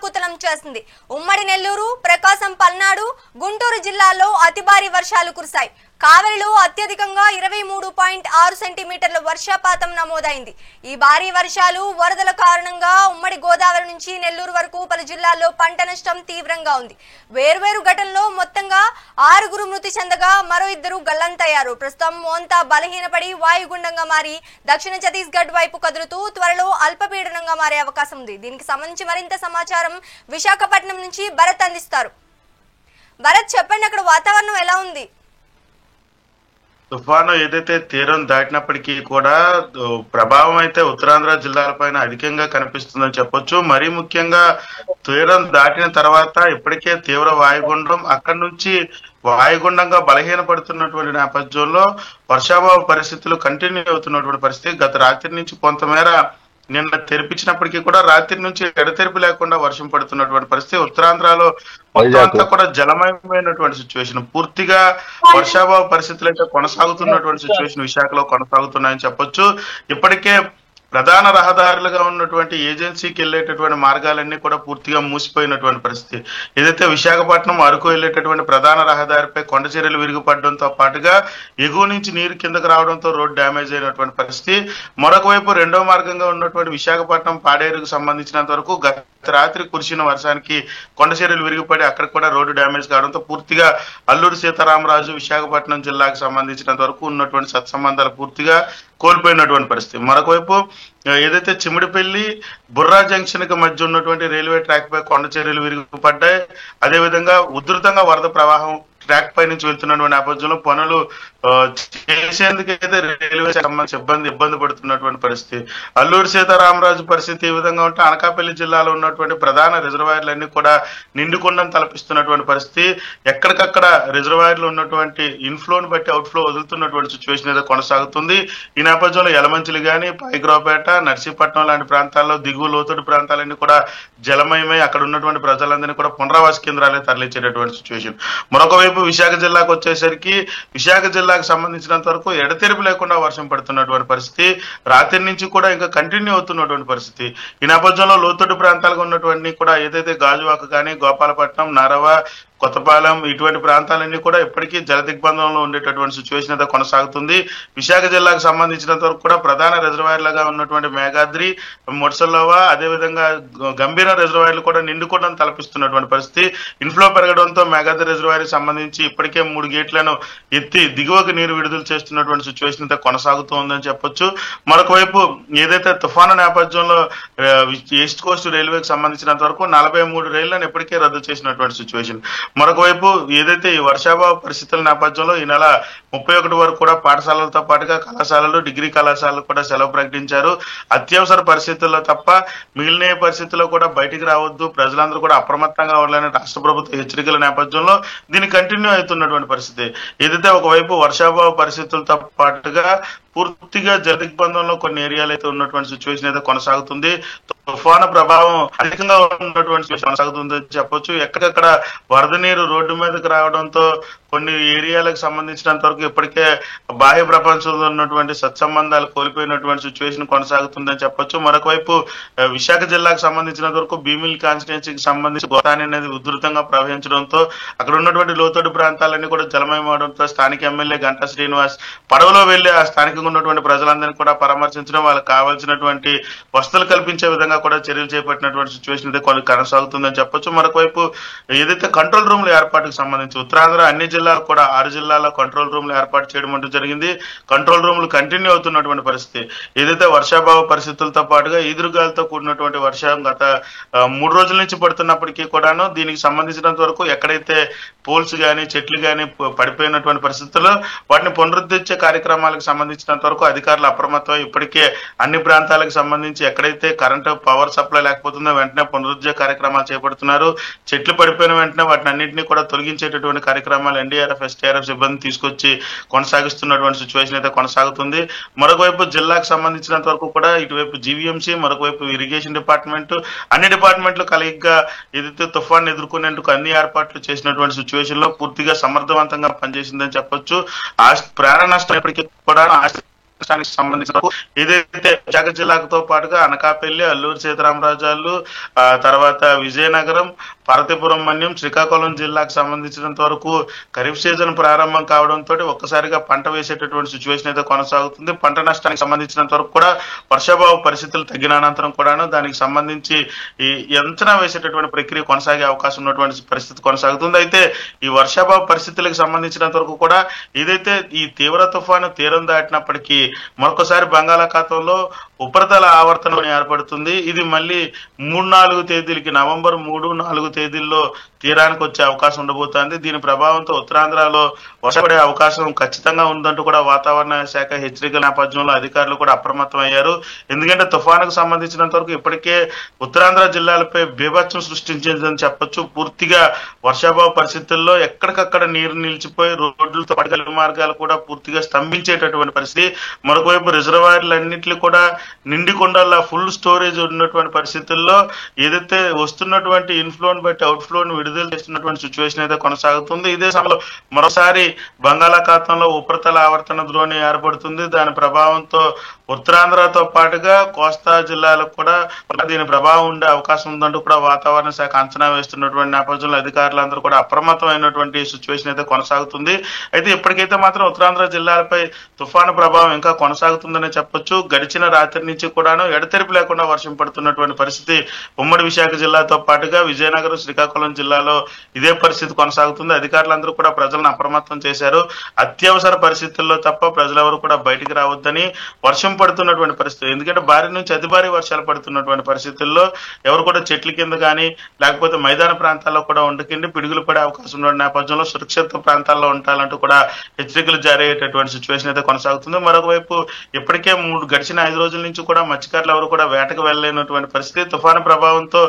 అతలాకుతలం చేసింది. ఉమ్మడి నెల్లూరు, ప్రకాశం, పల్నాడు, గుంటూరు జిల్లాల్లో అతి భారీ వర్షాలు కురిశాయి. కావలిలో అత్యధికంగా 23.6 సెంటీమీటర్ల వర్షపాతం నమోదైంది. ఈ భారీ వర్షాలు, వరదల కారణంగా ఉమ్మడి గోదావరి నుంచి నెల్లూరు వరకు పలు జిల్లాల్లో పంట నష్టం తీవ్రంగా ఉంది. వేర్వేరు ఘటనలో మొత్తంగా 6 మృతి చెందగా మరో 2 గల్లంతయ్యారు. ప్రస్తుతం మోంతా బలహీనపడి వాయుగుండంగా మారి దక్షిణ ఛత్తీస్గఢ్ వైపు కదులుతూ త్వరలో అల్పపీడనంగా మారే అవకాశం ఉంది. దీనికి సంబంధించి మరింత సమాచారం విశాఖపట్నం నుంచి భరత్ అందిస్తారు. భరత్, చెప్పండి, అక్కడ వాతావరణం ఎలా ఉంది? తుఫాను ఏదైతే తీరం దాటినప్పటికీ కూడా ప్రభావం అయితే ఉత్తరాంధ్ర జిల్లాలపైన అధికంగా కనిపిస్తుందని చెప్పొచ్చు. మరీ ముఖ్యంగా తీరం దాటిన తర్వాత ఇప్పటికే తీవ్ర వాయుగుండం అక్కడి నుంచి వాయుగుండంగా బలహీనపడుతున్నటువంటి నేపథ్యంలో వర్షాభావ పరిస్థితులు కంటిన్యూ అవుతున్నటువంటి పరిస్థితి. గత రాత్రి నుంచి కొంతమేర నిన్న తెరిపించినప్పటికీ కూడా రాత్రి నుంచి ఎడతెరిపి లేకుండా వర్షం పడుతున్నటువంటి పరిస్థితి. ఉత్తరాంధ్రలో మొత్తం అంతా కూడా జలమయమైనటువంటి సిచ్యువేషన్, పూర్తిగా వర్షాభావ పరిస్థితులు అయితే కొనసాగుతున్నటువంటి సిచ్యువేషన్ విశాఖలో కొనసాగుతున్నాయని చెప్పొచ్చు. ఇప్పటికే ప్రధాన రహదారులుగా ఉన్నటువంటి ఏజెన్సీకి వెళ్ళేటటువంటి మార్గాలన్నీ కూడా పూర్తిగా మూసిపోయినటువంటి పరిస్థితి. ఏదైతే విశాఖపట్నం అరకు వెళ్ళేటటువంటి ప్రధాన రహదారిపై కొండ చర్యలు విరిగిపడడంతో పాటుగా ఎగువ నుంచి నీరు కిందకు రావడంతో రోడ్ డ్యామేజ్ అయినటువంటి పరిస్థితి. మరొక వైపు రెండో మార్గంగా ఉన్నటువంటి విశాఖపట్నం పాడేరుకు సంబంధించినంత వరకు గత రాత్రి కురిసిన వర్షానికి కొండ చర్యలు విరిగిపడి అక్కడ కూడా రోడ్డు డ్యామేజ్ కావడంతో పూర్తిగా అల్లూరి సీతారామరాజు విశాఖపట్నం జిల్లాకు సంబంధించినంత వరకు ఉన్నటువంటి సత్సంబంధాలు పూర్తిగా కోల్పోయినటువంటి పరిస్థితి. మరొక వైపు ఏదైతే చిమిడిపల్లి బుర్రా జంక్షన్ కి మధ్య ఉన్నటువంటి రైల్వే ట్రాక్ పై కొండ చర్యలు విరిగిపడ్డాయి. అదేవిధంగా ఉధృతంగా వరద ప్రవాహం ట్రాక్ పై నుంచి వెళ్తున్నటువంటి నేపథ్యంలో పనులు చేసేందుకైతే రైల్వే ఇబ్బంది పడుతున్నటువంటి పరిస్థితి. అల్లూరి సీతారామరాజు పరిస్థితి ఈ విధంగా ఉంటే అనకాపల్లి జిల్లాలో ఉన్నటువంటి ప్రధాన రిజర్వాయర్లన్నీ కూడా నిండుకుండను తలపిస్తున్నటువంటి పరిస్థితి. ఎక్కడికక్కడ రిజర్వాయర్లు ఉన్నటువంటి ఇన్ఫ్లోని బట్టి అవుట్ఫ్లో వదులుతున్నటువంటి సిచ్యువేషన్ అయితే కొనసాగుతుంది. ఈ నేపథ్యంలో యలమంచిలి గాని, పైగ్రాపేట, నర్సీపట్నం లాంటి ప్రాంతాల్లో దిగువ లోతట్టు ప్రాంతాలన్నీ కూడా జలమయమై అక్కడ ఉన్నటువంటి ప్రజలందరినీ కూడా పునరావాస కేంద్రాలే తరలించేటటువంటి సిచ్యువేషన్. మరొక వైపు విశాఖ జిల్లాకు వచ్చేసరికి విశాఖ జిల్లాకు సంబంధించినంత వరకు ఎడతెరిపి లేకుండా వర్షం పడుతున్నటువంటి పరిస్థితి. రాత్రి నుంచి కూడా ఇంకా కంటిన్యూ అవుతున్నటువంటి పరిస్థితి. ఈ నేపథ్యంలో లోతట్టు ప్రాంతాలుగా ఉన్నటువంటి కూడా ఏదైతే గాజువాక కానీ, గోపాలపట్నం, నారవ, కొత్తపాలెం ఇటువంటి ప్రాంతాలన్నీ కూడా ఇప్పటికీ జల దిగ్బంధంలో ఉండేటటువంటి సిచ్యువేషన్ అయితే కొనసాగుతుంది. విశాఖ జిల్లాకు సంబంధించినంత వరకు కూడా ప్రధాన రిజర్వాయర్లుగా ఉన్నటువంటి మేఘాద్రి, ముడ్సల్లవ, అదేవిధంగా గంభీర రిజర్వాయర్లు కూడా నిండుకోవడం తలపిస్తున్నటువంటి పరిస్థితి. ఇన్ఫ్లో పెరగడంతో మేఘాద్రి రిజర్వాయర్ సంబంధించి ఇప్పటికే 3 గేట్లను ఎత్తి దిగువకు నీరు విడుదల చేస్తున్నటువంటి సిచ్యువేషన్ అయితే కొనసాగుతూ ఉందని చెప్పొచ్చు. మరొక వైపు ఏదైతే తుఫాను నేపథ్యంలో ఈస్ట్ కోస్ట్ రైల్వేకి సంబంధించినంత వరకు 43 రైళ్లను ఇప్పటికే రద్దు చేసినటువంటి సిచ్యువేషన్. మరొక వైపు ఏదైతే ఈ వర్షాభావ పరిస్థితుల నేపథ్యంలో ఈ నెల 31 వరకు కూడా పాఠశాలలతో పాటుగా కళాశాలలు, డిగ్రీ కళాశాలలు కూడా సెలవు ప్రకటించారు. అత్యవసర పరిస్థితుల్లో తప్ప మిగిలిన పరిస్థితుల్లో కూడా బయటికి రావద్దు, ప్రజలందరూ కూడా అప్రమత్తంగా ఉండాలని రాష్ట్ర ప్రభుత్వ హెచ్చరికల నేపథ్యంలో దీన్ని కంటిన్యూ అవుతున్నటువంటి పరిస్థితి. ఏదైతే ఒకవైపు వర్షాభావ పరిస్థితులతో పాటుగా పూర్తిగా జల దిగ్బంధంలో కొన్ని ఏరియాలు అయితే ఉన్నటువంటి సిచ్యువేషన్ అయితే కొనసాగుతుంది. తుఫాను ప్రభావం అధికంగా ఉన్నటువంటి కొనసాగుతుందని చెప్పొచ్చు. ఎక్కడెక్కడ వరద నీరు రోడ్డు మీదకి రావడంతో కొన్ని ఏరియాలకు సంబంధించినంత వరకు ఇప్పటికే బాహ్య ప్రపంచంలో ఉన్నటువంటి సత్సంబంధాలు కోల్పోయినటువంటి సిచ్యువేషన్ కొనసాగుతుందని చెప్పొచ్చు. మరొక వైపు విశాఖ జిల్లాకు సంబంధించినంత వరకు భీమిలి కాన్స్టిట్యున్సీకి సంబంధించి గోదావరి అనేది ఉధృతంగా ప్రవహించడంతో అక్కడ ఉన్నటువంటి లోతట్టు ప్రాంతాలన్నీ కూడా జలమయం అవడంతో స్థానిక ఎమ్మెల్యే గంటా శ్రీనివాస్ పడవలో వెళ్లి ఆ స్థానికంగా ఉన్నటువంటి ప్రజలందరినీ కూడా పరామర్శించడం, వాళ్ళకి కావాల్సినటువంటి వసతులు కల్పించే విధంగా కూడా చర్యలు చేపట్టినటువంటి సిచ్యువేషన్ అయితే కొనసాగుతుందని చెప్పొచ్చు. మరొక వైపు ఏదైతే కంట్రోల్ రూమ్ల ఏర్పాటుకు సంబంధించి ఉత్తరాంధ్ర అన్ని జిల్లాలు కూడా 6 జిల్లాల్లో కంట్రోల్ రూమ్లు ఏర్పాటు చేయడం అంటూ జరిగింది. కంట్రోల్ రూమ్లు కంటిన్యూ అవుతున్నటువంటి పరిస్థితి. ఏదైతే వర్షాభావ పరిస్థితులతో పాటుగా ఈదురుగాలతో కూడినటువంటి వర్షం గత 3 రోజుల నుంచి పడుతున్నప్పటికీ కూడాను దీనికి సంబంధించినంత వరకు ఎక్కడైతే పోల్స్ కానీ, చెట్లు కానీ పడిపోయినటువంటి పరిస్థితుల్లో వాటిని పునరుద్ధరించే కార్యక్రమాలకు సంబంధించినంత వరకు అధికారులు అప్రమత్తం. ఇప్పటికే అన్ని ప్రాంతాలకు సంబంధించి ఎక్కడైతే కరెంటు పవర్ సప్లై లేకపోతుందో వెంటనే పునరుద్ధరణ కార్యక్రమాలు చేపడుతున్నారు. చెట్లు పడిపోయిన వెంటనే వాటిని అన్నింటినీ కూడా తొలగించేటటువంటి కార్యక్రమాలు ఎన్డీఆర్ఎఫ్, ఎస్టీఆర్ఎఫ్ సిబ్బంది తీసుకొచ్చి కొనసాగిస్తున్నటువంటి సిచ్యువేషన్ అయితే కొనసాగుతుంది. మరొకవైపు జిల్లాకు సంబంధించినంత వరకు కూడా ఇటువైపు జీవీఎంసీ, మరొకవైపు ఇరిగేషన్ డిపార్ట్మెంట్, అన్ని డిపార్ట్మెంట్లు కలిగ్గా ఏదైతే తుఫాన్ ఎదుర్కొనేందుకు అన్ని ఏర్పాట్లు చేసినటువంటి సిచ్యువేషన్ లో పూర్తిగా సమర్థవంతంగా పనిచేసిందని చెప్పొచ్చు. ప్రాణ నష్టం ఎప్పటికీ కూడా నష్టానికి సంబంధించిన ఏదైతే విశాఖ జిల్లాతో పాటుగా అనకాపల్లి, అల్లూరు సీతారామరాజాలు, తర్వాత విజయనగరం, పార్వతీపురం మన్యం, శ్రీకాకుళం జిల్లాకు సంబంధించినంత వరకు ఖరీఫ్ సీజన్ ప్రారంభం కావడంతో ఒక్కసారిగా పంట వేసేటటువంటి సిచ్యువేషన్ అయితే కొనసాగుతుంది. పంట నష్టానికి సంబంధించినంత వరకు కూడా వర్షాభావ పరిస్థితులు తగ్గిన అనంతరం కూడాను దానికి సంబంధించి ఈ అంచనా వేసేటటువంటి ప్రక్రియ కొనసాగే అవకాశం ఉన్నటువంటి పరిస్థితి కొనసాగుతుంది. అయితే ఈ వర్షాభావ పరిస్థితులకు సంబంధించినంత వరకు కూడా ఏదైతే ఈ తీవ్ర తుఫాను తీరం దాటినప్పటికీ మరొకసారి బంగాళాఖాతంలో ఉపరితల ఆవర్తనం ఏర్పడుతుంది. ఇది మళ్ళీ 3-4 తేదీలకి నవంబర్ 3-4 తేదీల్లో తీరానికి వచ్చే అవకాశం ఉండబోతోంది. దీని ప్రభావంతో ఉత్తరాంధ్రలో వర్షపడే అవకాశం ఖచ్చితంగా ఉందంటూ కూడా వాతావరణ శాఖ హెచ్చరికల నేపథ్యంలో అధికారులు కూడా అప్రమత్తం అయ్యారు. ఎందుకంటే తుఫానుకు సంబంధించినంత వరకు ఇప్పటికే ఉత్తరాంధ్ర జిల్లాలపై బీభత్సం సృష్టించిందని చెప్పొచ్చు. పూర్తిగా వర్షాభావ పరిస్థితుల్లో ఎక్కడికక్కడ నీరు నిలిచిపోయి రోడ్లతో పాటు మార్గాలు కూడా పూర్తిగా స్తంభించేటటువంటి పరిస్థితి. మరొకవైపు రిజర్వాయర్లన్నింటినీ కూడా నిండి కొండల్లా ఫుల్ స్టోరేజ్ ఉన్నటువంటి పరిస్థితుల్లో ఏదైతే వస్తున్నటువంటి ఇన్ఫ్లోని బట్టి అవుట్ ఫ్లోని విడుదల చేస్తున్నటువంటి సిచ్యువేషన్ అయితే కొనసాగుతుంది. ఇదే సమయంలో మరోసారి బంగాళాఖాతంలో ఉపరితల ఆవర్తన ద్రోణి ఏర్పడుతుంది. దాని ప్రభావంతో ఉత్తరాంధ్రతో పాటుగా కోస్తా జిల్లాలకు కూడా దీని ప్రభావం ఉండే అవకాశం ఉందంటూ కూడా వాతావరణ శాఖ అంచనా వేస్తున్నటువంటి నేపథ్యంలో అధికారులందరూ కూడా అప్రమత్తమైనటువంటి సిచ్యువేషన్ అయితే కొనసాగుతుంది. అయితే ఇప్పటికైతే మాత్రం ఉత్తరాంధ్ర జిల్లాలపై తుఫాను ప్రభావం ఇంకా కొనసాగుతుందనే చెప్పొచ్చు. గడిచిన రాత్రి నుంచి కూడాను ఎడతెరిపి లేకుండా వర్షం పడుతున్నటువంటి పరిస్థితి ఉమ్మడి విశాఖ జిల్లాతో పాటుగా విజయనగరం, శ్రీకాకుళం జిల్లాలో ఇదే పరిస్థితి కొనసాగుతుంది. అధికారులందరూ కూడా ప్రజలను అప్రమత్తం చేశారు. అత్యవసర పరిస్థితుల్లో తప్ప ప్రజలెవరూ కూడా బయటికి రావద్దని, వర్షం పడుతున్నటువంటి పరిస్థితి ఎందుకంటే భారీ నుంచి అతి భారీ వర్షాలు పడుతున్నటువంటి పరిస్థితుల్లో ఎవరు కూడా చెట్ల కింద కానీ లేకపోతే మైదాన ప్రాంతాల్లో కూడా ఉండకండి, పిడుగులు పడే అవకాశం ఉన్న నేపథ్యంలో సురక్షిత ప్రాంతాల్లో ఉండాలంటూ కూడా హెచ్చరికలు జారీ అయ్యేటటువంటి సిచ్యువేషన్ అయితే కొనసాగుతుంది. మరొకవైపు ఇప్పటికే గడిచిన 5 రోజుల నుంచి కూడా మత్స్యకారులు ఎవరు కూడా వేటకు వెళ్ళలేనటువంటి పరిస్థితి. తుఫాను ప్రభావంతో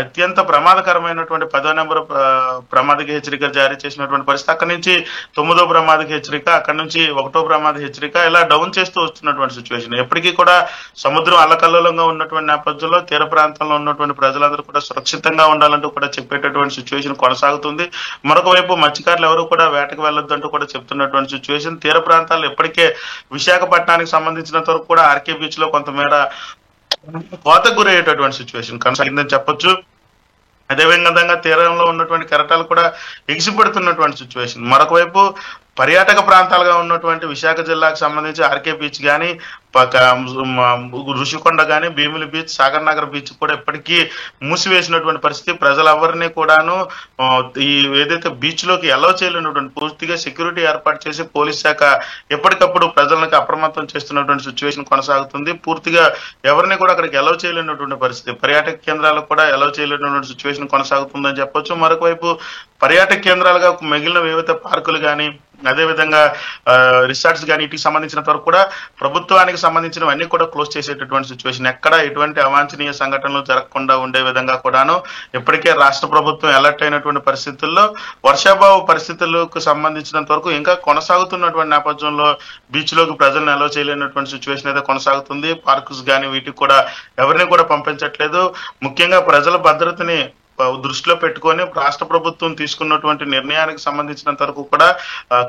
అత్యంత ప్రమాదకరమైనటువంటి 10వ నెంబర్ ప్రమాదక హెచ్చరిక జారీ చేసినటువంటి పరిస్థితి. అక్కడి నుంచి 9వ ప్రమాదక హెచ్చరిక, అక్కడి నుంచి 1వ ప్రమాద హెచ్చరిక ఇలా డౌన్ చేస్తూ వస్తున్నటువంటి సిచ్యువేషన్. ఎప్పటికీ కూడా సముద్రం అల్లకల్లోలంగా ఉన్నటువంటి నేపథ్యంలో తీర ప్రాంతంలో ఉన్నటువంటి ప్రజలందరూ కూడా సురక్షితంగా ఉండాలంటూ కూడా చెప్పేటటువంటి సిచ్యువేషన్ కొనసాగుతుంది. మరొక వైపు మత్స్యకారులు ఎవరు కూడా వేటకు వెళ్ళొద్దంటూ కూడా చెప్తున్నటువంటి సిచ్యువేషన్. తీర ప్రాంతాల్లో ఇప్పటికే విశాఖపట్నానికి సంబంధించినంత వరకు కూడా ఆర్కే బీచ్ లో కొంతమేర కోతకు గురయ్యేటటువంటి సిచ్యువేషన్ కొనసాగిందని చెప్పొచ్చు. అదేవిధంగా తీరంలో ఉన్నటువంటి కెరటాలు కూడా ఎగిసిపడుతున్నటువంటి సిచ్యువేషన్. మరొక వైపు పర్యాటక ప్రాంతాలుగా ఉన్నటువంటి విశాఖ జిల్లాకు సంబంధించి ఆర్కే బీచ్ కానీ, ఋషికొండ కానీ, భీమిలి బీచ్, సాగర్ నగర్ బీచ్ కూడా ఇప్పటికీ మూసివేసినటువంటి పరిస్థితి. ప్రజలెవరిని కూడాను ఈ ఏదైతే బీచ్ లోకి అలౌ చేయలేనటువంటి పూర్తిగా సెక్యూరిటీ ఏర్పాటు చేసి పోలీస్ శాఖ ఎప్పటికప్పుడు ప్రజలకు అప్రమత్తం చేస్తున్నటువంటి సిచ్యువేషన్ కొనసాగుతుంది. పూర్తిగా ఎవరిని కూడా అక్కడికి అలౌ చేయలేనటువంటి పరిస్థితి. పర్యాటక కేంద్రాలకు కూడా అలౌ చేయలేనటువంటి సిచ్యువేషన్ కొనసాగుతుందని చెప్పొచ్చు. మరొక వైపు పర్యాటక కేంద్రాలుగా మిగిలిన వివిధ పార్కులు కానీ, అదేవిధంగా రిసార్ట్స్ కానీ వీటికి సంబంధించినంత వరకు కూడా ప్రభుత్వానికి సంబంధించినవన్నీ కూడా క్లోజ్ చేసేటటువంటి సిచ్యువేషన్. ఎక్కడ ఎటువంటి అవాంఛనీయ సంఘటనలు జరగకుండా ఉండే విధంగా కూడాను ఇప్పటికే రాష్ట్ర ప్రభుత్వం అలర్ట్ అయినటువంటి పరిస్థితుల్లో వర్షాభావ పరిస్థితులకు సంబంధించినంత వరకు ఇంకా కొనసాగుతున్నటువంటి నేపథ్యంలో బీచ్ లోకి ప్రజలను అలౌ చేయలేనటువంటి సిచ్యువేషన్ అయితే కొనసాగుతుంది. పార్క్స్ కానీ వీటికి కూడా ఎవరిని కూడా పంపించట్లేదు. ముఖ్యంగా ప్రజల భద్రతని దృష్టిలో పెట్టుకొని రాష్ట్ర ప్రభుత్వం తీసుకున్నటువంటి నిర్ణయానికి సంబంధించినంత వరకు కూడా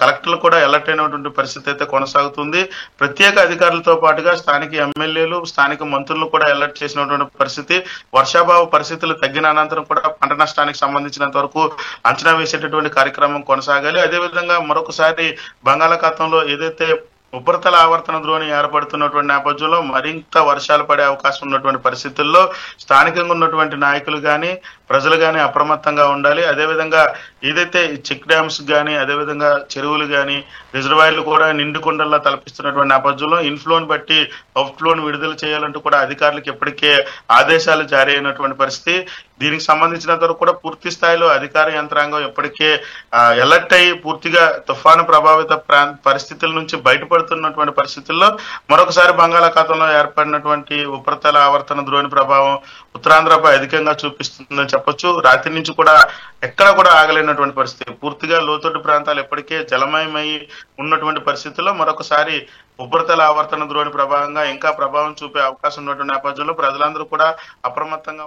కలెక్టర్లు కూడా అలర్ట్ అయినటువంటి పరిస్థితి అయితే కొనసాగుతుంది. ప్రత్యేక అధికారులతో పాటుగా స్థానిక ఎమ్మెల్యేలు, స్థానిక మంత్రులు కూడా అలర్ట్ చేసినటువంటి పరిస్థితి. వర్షాభావ పరిస్థితులు తగ్గిన అనంతరం కూడా పంట నష్టానికి సంబంధించినంత వరకు అంచనా వేసేటటువంటి కార్యక్రమం కొనసాగాలి. అదేవిధంగా మరొకసారి బంగాళాఖాతంలో ఏదైతే ఉపరితల ఆవర్తన ద్రోణి ఏర్పడుతున్నటువంటి నేపథ్యంలో మరింత వర్షాలు పడే అవకాశం ఉన్నటువంటి పరిస్థితుల్లో స్థానికంగా ఉన్నటువంటి నాయకులు కానీ, ప్రజలు కానీ అప్రమత్తంగా ఉండాలి. అదేవిధంగా ఏదైతే చెక్ డ్యామ్స్ కానీ, అదేవిధంగా చెరువులు కానీ, రిజర్వాయర్లు కూడా నిండుకొండల్లా తలపిస్తున్నటువంటి నేపథ్యంలో ఇన్ఫ్లోని బట్టి అవుట్ ఫ్లోని విడుదల చేయాలంటూ కూడా అధికారులకు ఇప్పటికే ఆదేశాలు జారీ అయినటువంటి పరిస్థితి. దీనికి సంబంధించినంత వరకు కూడా పూర్తి స్థాయిలో అధికార యంత్రాంగం ఇప్పటికే అలర్ట్ అయ్యి పూర్తిగా తుఫాను ప్రభావిత పరిస్థితుల నుంచి బయటపడుతున్నటువంటి పరిస్థితుల్లో మరొకసారి బంగాళాఖాతంలో ఏర్పడినటువంటి ఉపరితల ఆవర్తన ద్రోణి ప్రభావం ఉత్తరాంధ్రపై అధికంగా చూపిస్తుందని చెప్పొచ్చు. రాత్రి నుంచి కూడా ఎక్కడ కూడా ఆగలేనటువంటి పరిస్థితి. పూర్తిగా లోతట్టు ప్రాంతాలు ఇప్పటికే జలమయమై ఉన్నటువంటి పరిస్థితుల్లో మరొకసారి ఉపరితల ఆవర్తన ద్రోణి ప్రభావంగా ఇంకా ప్రభావం చూపే అవకాశం ఉన్నటువంటి నేపథ్యంలో ప్రజలందరూ కూడా అప్రమత్తంగా